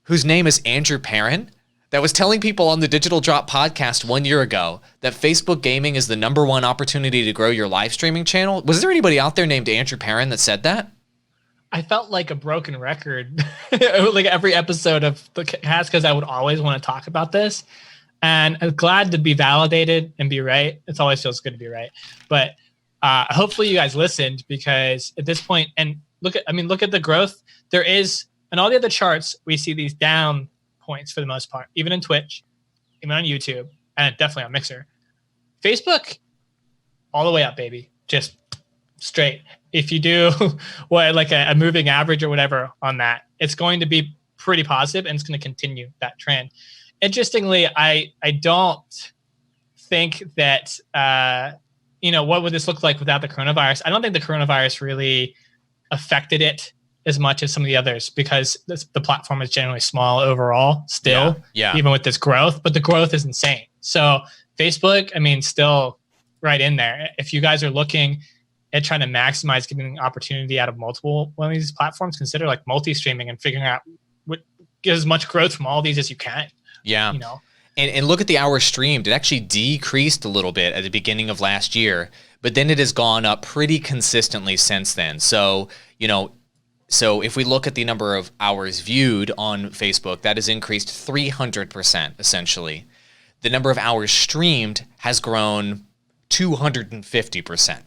whose name is Andrew Perrin that was telling people on the Digital Drop podcast 1 year ago that Facebook gaming is the #1 opportunity to grow your live streaming channel? Was there anybody out there named Andrew Perrin that said that? I felt like a broken record, like every episode of the cast, because I would always want to talk about this. And I'm glad to be validated and be right. It always feels good to be right. But hopefully you guys listened, because at this point, and look at the growth. There is, in all the other charts, we see these down points for the most part, even in Twitch, even on YouTube, and definitely on Mixer. Facebook, all the way up, baby. Just straight. If you do like a moving average or whatever on that, it's going to be pretty positive, and it's going to continue that trend. Interestingly, I don't think that, what would this look like without the coronavirus? I don't think the coronavirus really affected it as much as some of the others, because the platform is generally small overall still, even with this growth, but the growth is insane. So Facebook, still right in there. If you guys are looking at trying to maximize getting opportunity out of multiple one of these platforms, consider like multi-streaming and figuring out what gives as much growth from all these as you can. Yeah. And look at the hours streamed. It actually decreased a little bit at the beginning of last year, but then it has gone up pretty consistently since then. So, so if we look at the number of hours viewed on Facebook, that has increased 300% essentially. The number of hours streamed has grown 250%.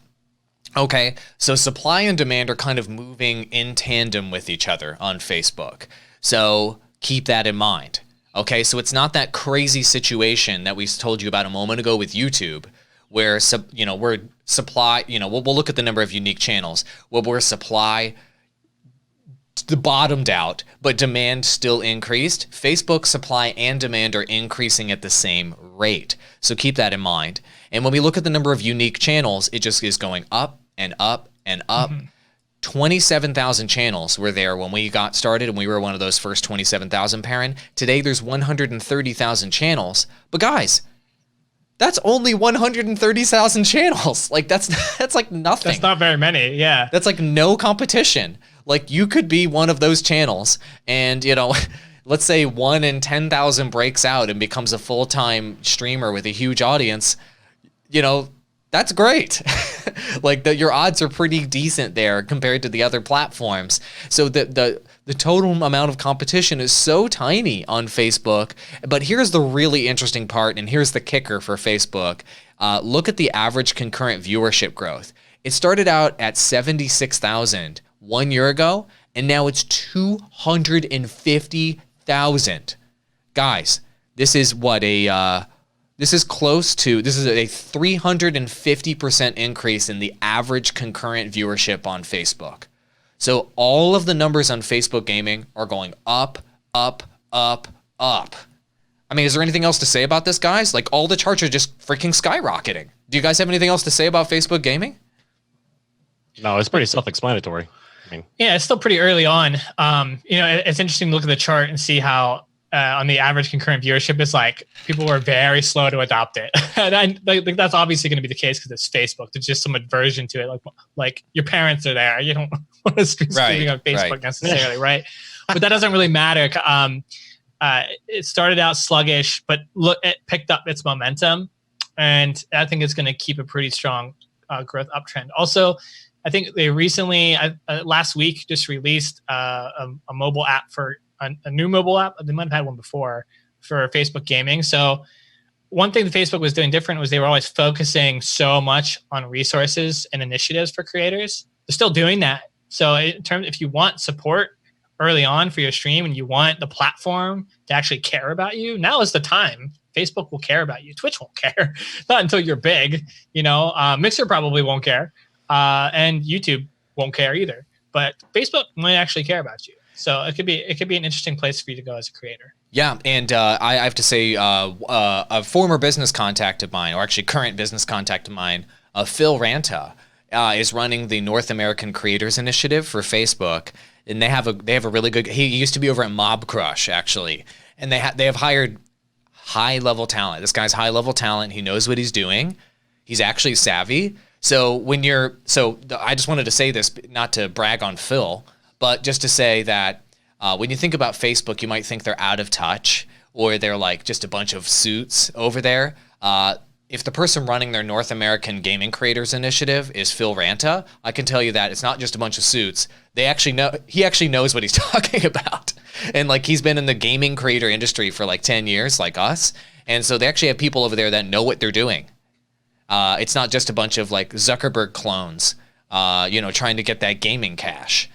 Okay, so supply and demand are kind of moving in tandem with each other on Facebook. So keep that in mind. Okay, so it's not that crazy situation that we told you about a moment ago with YouTube, where we're supply, we'll look at the number of unique channels, where supply bottomed out, but demand still increased. Facebook supply and demand are increasing at the same rate. So keep that in mind. And when we look at the number of unique channels, it just is going up and up and up. 27,000 channels were there when we got started, and we were one of those first 27,000, Perrin. Today, there's 130,000 channels. But guys, that's only 130,000 channels. Like that's like nothing. That's not very many. Yeah. That's like no competition. Like you could be one of those channels, and let's say 1 in 10,000 breaks out and becomes a full-time streamer with a huge audience. That's great. Your odds are pretty decent there compared to the other platforms. So the total amount of competition is so tiny on Facebook. But here's the really interesting part, and here's the kicker for Facebook. Look at the average concurrent viewership growth. It started out at 76,000 1 year ago, and now it's 250,000. Guys, this is this is a 350% increase in the average concurrent viewership on Facebook. So all of the numbers on Facebook gaming are going up, up, up, up. Is there anything else to say about this, guys? Like all the charts are just freaking skyrocketing. Do you guys have anything else to say about Facebook gaming? No, it's pretty self-explanatory. Yeah, it's still pretty early on. It's interesting to look at the chart and see how on the average concurrent viewership, it's like people were very slow to adopt it. And that's obviously going to be the case because it's Facebook. There's just some aversion to it. Like your parents are there. You don't want to streaming on Facebook necessarily, right? But that doesn't really matter. It started out sluggish, but it picked up its momentum. And I think it's going to keep a pretty strong growth uptrend. Also, I think they recently, last week, just released a mobile app for a new mobile app. They might have had one before for Facebook gaming. So one thing that Facebook was doing different was they were always focusing so much on resources and initiatives for creators. They're still doing that. So in terms, if you want support early on for your stream and you want the platform to actually care about you, now is the time. Facebook will care about you. Twitch won't care. Not until you're big. Mixer probably won't care. And YouTube won't care either. But Facebook might actually care about you. So it could be an interesting place for you to go as a creator. Yeah, and I have to say, a former business contact of mine, or actually current business contact of mine, Phil Ranta, is running the North American Creators Initiative for Facebook, and they have a really good. He used to be over at Mob Crush actually, and they have hired high level talent. This guy's high level talent. He knows what he's doing. He's actually savvy. So I just wanted to say this, not to brag on Phil, but just to say that when you think about Facebook, you might think they're out of touch or they're like just a bunch of suits over there. If the person running their North American Gaming Creators Initiative is Phil Ranta, I can tell you that it's not just a bunch of suits. He actually knows what he's talking about. And like he's been in the gaming creator industry for like 10 years, like us. And so they actually have people over there that know what they're doing. It's not just a bunch of like Zuckerberg clones, trying to get that gaming cash.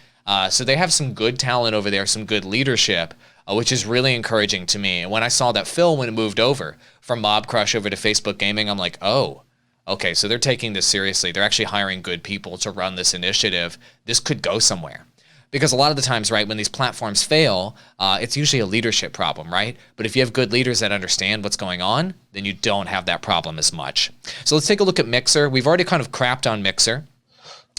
So they have some good talent over there, some good leadership, which is really encouraging to me. And when I saw that Phil, when it moved over from Mob Crush over to Facebook Gaming, I'm like, oh, okay, so they're taking this seriously. They're actually hiring good people to run this initiative. This could go somewhere. Because a lot of the times, right, when these platforms fail, it's usually a leadership problem, right? But if you have good leaders that understand what's going on, then you don't have that problem as much. So let's take a look at Mixer. We've already kind of crapped on Mixer.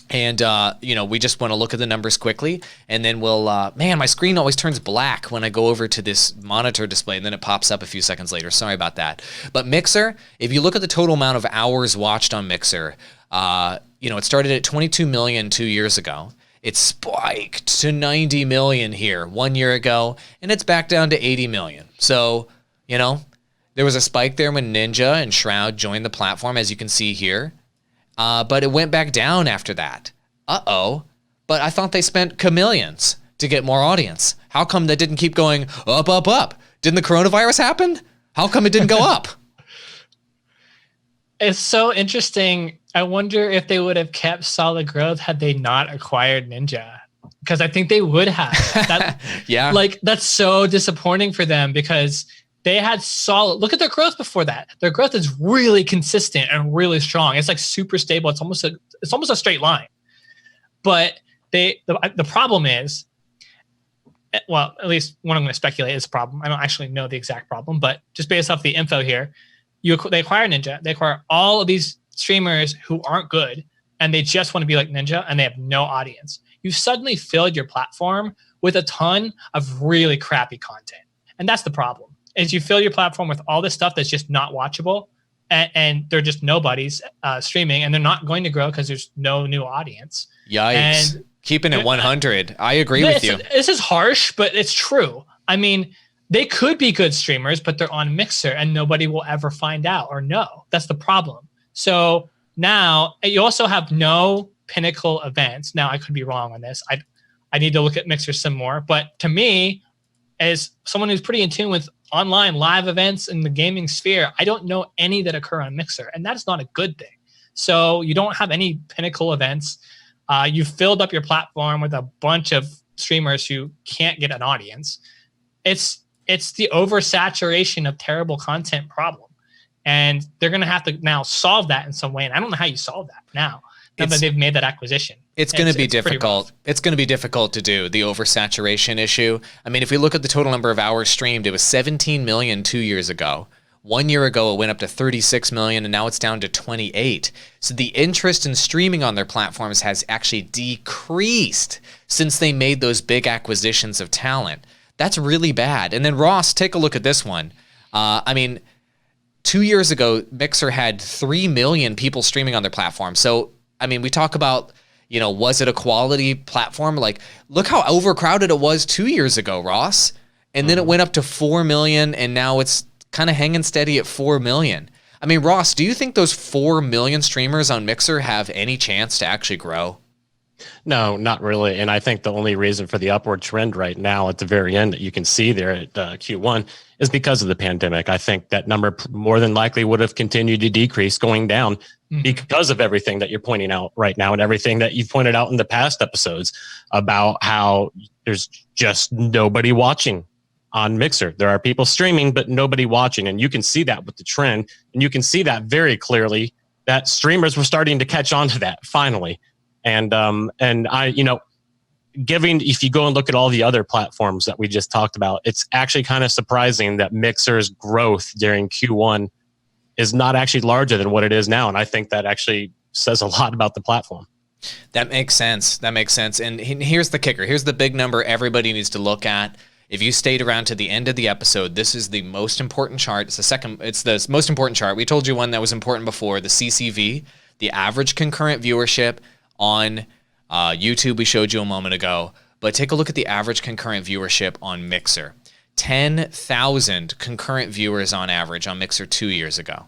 And, we just want to look at the numbers quickly. And then we'll, my screen always turns black when I go over to this monitor display, and then it pops up a few seconds later. Sorry about that. But Mixer, if you look at the total amount of hours watched on Mixer, it started at 22 million 2 years ago. It spiked to 90 million here 1 year ago, and it's back down to 80 million. So, there was a spike there when Ninja and Shroud joined the platform, as you can see here. But it went back down after that. Uh-oh. But I thought they spent chameleons to get more audience. How come that didn't keep going up, up, up? Didn't the coronavirus happen? How come it didn't go up? It's so interesting. I wonder if they would have kept solid growth had they not acquired Ninja. Because I think they would have. That, yeah. Like, that's so disappointing for them because they had solid. Look at their growth before that. Their growth is really consistent and really strong. It's like super stable. It's almost a straight line. But the problem is, well, at least what I'm going to speculate is a problem. I don't actually know the exact problem, but just based off the info here, they acquire Ninja. They acquire all of these streamers who aren't good, and they just want to be like Ninja, and they have no audience. You've suddenly filled your platform with a ton of really crappy content, and that's the problem. Is you fill your platform with all this stuff that's just not watchable, and they're just nobodies streaming, and they're not going to grow because there's no new audience. Yikes. And keeping it 100. I agree with you. This is harsh, but it's true. I mean, they could be good streamers, but they're on Mixer, and nobody will ever find out or know. That's the problem. So now you also have no pinnacle events. Now, I could be wrong on this. I need to look at Mixer some more. But to me, as someone who's pretty in tune with online live events in the gaming sphere, I don't know any that occur on Mixer, and that's not a good thing. So you don't have any pinnacle events. You've filled up your platform with a bunch of streamers who can't get an audience. It's the oversaturation of terrible content problem, and they're going to have to now solve that in some way. And I don't know how you solve that now that they've made that acquisition. It's going to be difficult. It's going to be difficult to do, the oversaturation issue. I mean, if we look at the total number of hours streamed, it was 17 million 2 years ago. 1 year ago, it went up to 36 million, and now it's down to 28. So the interest in streaming on their platforms has actually decreased since they made those big acquisitions of talent. That's really bad. And then Ross, take a look at this one. 2 years ago, Mixer had 3 million people streaming on their platform. So, we talk about, was it a quality platform? Like, look how overcrowded it was 2 years ago, Ross. And then it went up to 4 million, and now it's kind of hanging steady at 4 million. Ross, do you think those 4 million streamers on Mixer have any chance to actually grow? No, not really. And I think the only reason for the upward trend right now at the very end that you can see there at Q1 is because of the pandemic. I think that number more than likely would have continued to decrease going down because of everything that you're pointing out right now and everything that you've pointed out in the past episodes about how there's just nobody watching on Mixer. There are people streaming, but nobody watching. And you can see that with the trend. And you can see that very clearly that streamers were starting to catch on to that finally. And I, if you go and look at all the other platforms that we just talked about, it's actually kind of surprising that Mixer's growth during Q1 is not actually larger than what it is now. And I think that actually says a lot about the platform. That makes sense. That makes sense. And here's the kicker. Here's the big number everybody needs to look at. If you stayed around to the end of the episode, this is the most important chart. It's the most important chart. We told you one that was important before, the CCV, the average concurrent viewership on YouTube. We showed you a moment ago. But take a look at the average concurrent viewership on Mixer. 10,000 concurrent viewers on average on Mixer 2 years ago.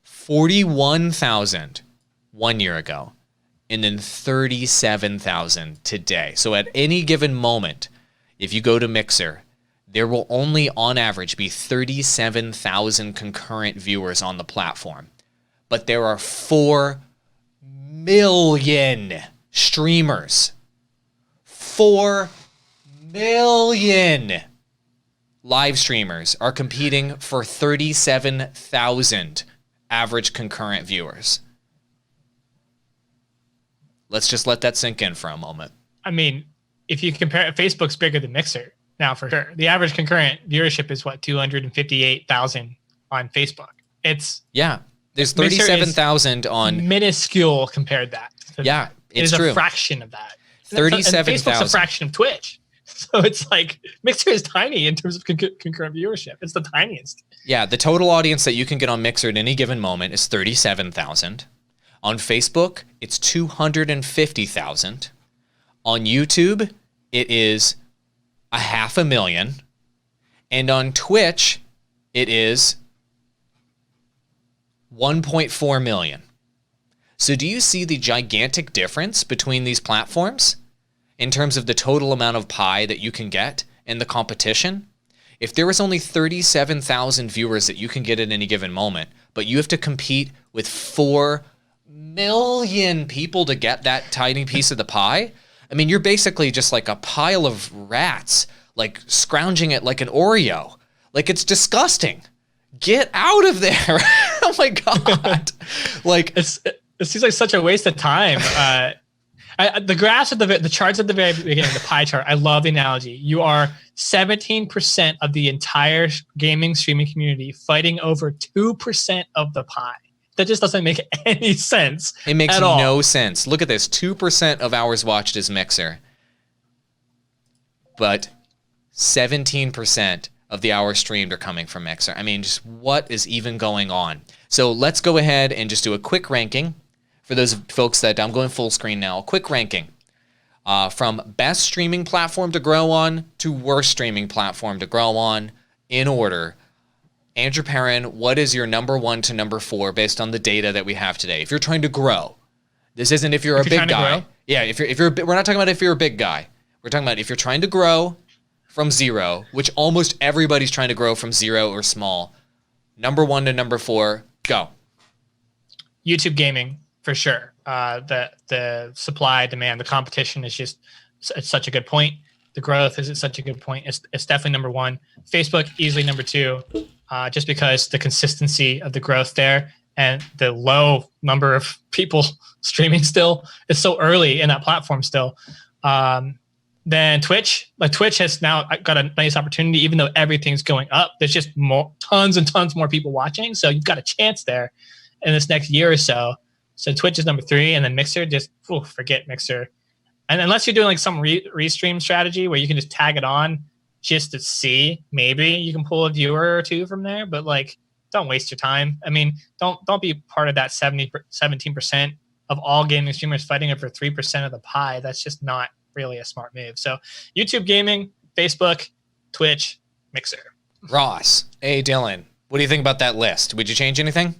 41,000 1 year ago. And then 37,000 today. So at any given moment, if you go to Mixer, there will only on average be 37,000 concurrent viewers on the platform. But there are 4 million streamers. 4 million live streamers are competing for 37,000 average concurrent viewers. Let's just let that sink in for a moment. I mean, if you compare it, Facebook's bigger than Mixer now for sure. The average concurrent viewership is what, 258,000 on Facebook. It's there's 37,000 on minuscule compared that. Yeah, it's true. true. A fraction of that. 37,000. Facebook's a fraction of Twitch. So it's like Mixer is tiny in terms of concurrent viewership. It's the tiniest. Yeah, the total audience that you can get on Mixer at any given moment is 37,000. On Facebook, it's 250,000. On YouTube, it is 500,000. And on Twitch, it is 1.4 million. So do you see the gigantic difference between these platforms in terms of the total amount of pie that you can get and the competition? If there was only 37,000 viewers that you can get at any given moment, but you have to compete with 4 million people to get that tiny piece of the pie, I mean, you're basically just like a pile of rats, like scrounging it like an Oreo. Like, it's disgusting. Get out of there. Oh my God. Like, it seems like such a waste of time. The graphs at the charts at the very beginning, the pie chart, I love the analogy. You are 17% of the entire gaming streaming community fighting over 2% of the pie. That just doesn't make any sense. It makes at all. No sense. Look at this. 2% of hours watched is Mixer. But 17% of the hours streamed are coming from Mixer. I mean, just what is even going on? So let's go ahead and just do a quick ranking. For those folks that I'm going full screen now, a quick ranking from best streaming platform to grow on to worst streaming platform to grow on in order. Andrew Perrin, what is your number 1 to number 4 based on the data that we have today? If you're trying to grow, this isn't if you're a big guy. Yeah, if you're we're not talking about if you're a big guy. We're talking about if you're trying to grow from 0, which almost everybody's trying to grow from 0 or small. Number 1 to number 4, go. YouTube gaming. For sure. The supply, demand, the competition is just it's such a good point. The growth is at such a good point. It's definitely number 1. Facebook, easily number 2, just because the consistency of the growth there and the low number of people streaming still. It's so early in that platform still. Then Twitch has now got a nice opportunity, even though everything's going up. There's just tons and tons more people watching. So you've got a chance there in this next year or so. So Twitch is number 3, and then Mixer, just forget Mixer. And unless you're doing like some restream strategy where you can just tag it on just to see, maybe you can pull a viewer or 2 from there. But like, don't waste your time. I mean, don't be part of that 17% of all gaming streamers fighting over 3% of the pie. That's just not really a smart move. So YouTube gaming, Facebook, Twitch, Mixer. Ross, hey Dylan, what do you think about that list? Would you change anything?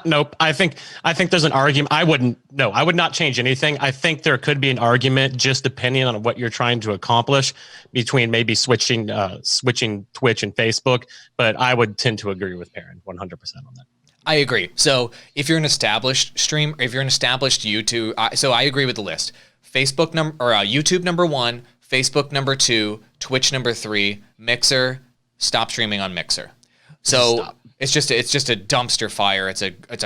Nope. I think there's an argument. I would not change anything. I think there could be an argument just depending on what you're trying to accomplish between maybe switching Twitch and Facebook. But I would tend to agree with Perrin 100% on that. I agree. So if you're an established stream, if you're an established YouTube, so I agree with the list. Facebook YouTube number 1, Facebook number 2, Twitch number 3, Mixer. Stop streaming on Mixer. So. Stop. It's just a dumpster fire. It's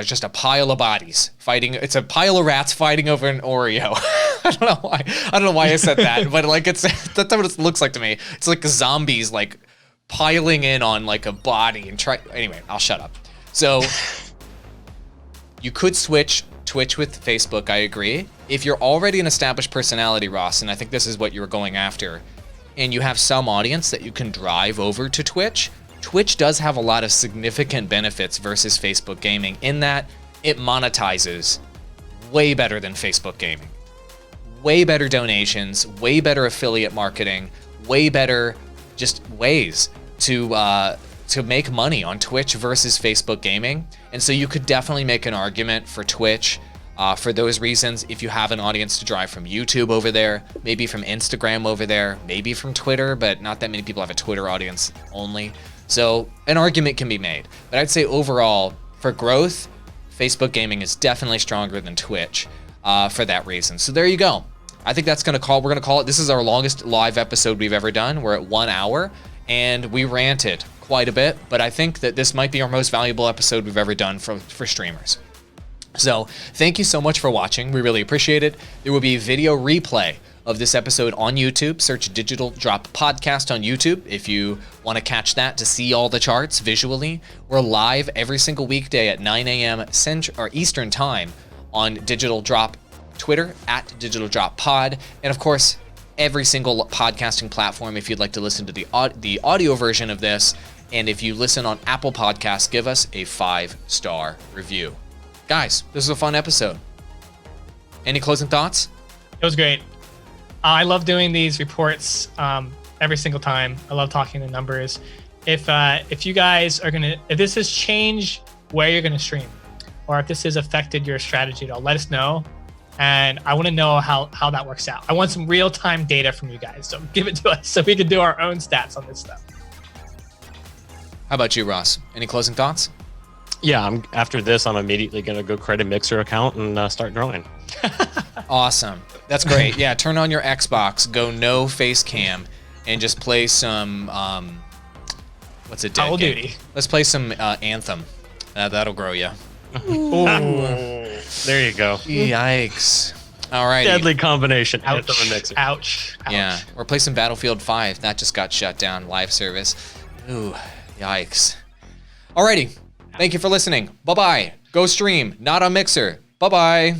just a pile of bodies fighting. It's a pile of rats fighting over an Oreo. I don't know why I said that, but like that's what it looks like to me. It's like zombies like piling in on like a body and try. Anyway, I'll shut up. So you could switch Twitch with Facebook, I agree. If you're already an established personality, Ross, and I think this is what you were going after, and you have some audience that you can drive over to Twitch, Twitch does have a lot of significant benefits versus Facebook gaming in that it monetizes way better than Facebook gaming. Way better donations, way better affiliate marketing, way better just ways to make money on Twitch versus Facebook gaming. And so you could definitely make an argument for Twitch for those reasons. If you have an audience to drive from YouTube over there, maybe from Instagram over there, maybe from Twitter, but not that many people have a Twitter audience only. So an argument can be made. But I'd say overall, for growth, Facebook gaming is definitely stronger than Twitch for that reason. So there you go. I think we're gonna call it, this is our longest live episode we've ever done. We're at 1 hour and we ranted quite a bit, but I think that this might be our most valuable episode we've ever done for streamers. So thank you so much for watching. We really appreciate it. There will be a video replay of this episode on YouTube. Search Digital Drop Podcast on YouTube if you want to catch that to see all the charts visually. We're live every single weekday at 9 a.m. Eastern Time on Digital Drop Twitter at Digital Drop Pod, and of course every single podcasting platform if you'd like to listen to the audio version of this. And if you listen on Apple Podcasts, give us a 5-star review. Guys, this was a fun episode. Any closing thoughts? It was great. I love doing these reports every single time. I love talking the numbers. If you guys are if this has changed where you're gonna stream, or if this has affected your strategy at all, let us know. And I want to know how that works out. I want some real-time data from you guys, so give it to us so we can do our own stats on this stuff. How about you, Ross? Any closing thoughts? Yeah, after this, I'm immediately going to go create a Mixer account and start drawing. Awesome. That's great. Yeah, turn on your Xbox, go no face cam, and just play some, what's it? Call of Duty. Let's play some Anthem. That'll grow you. There you go. Yikes. All right. Deadly combination. Ouch. Anthem and Mixer. Ouch. Yeah, or play some Battlefield 5. That just got shut down, live service. Ooh, yikes. Alrighty. Thank you for listening. Bye-bye. Go stream, not on Mixer. Bye-bye.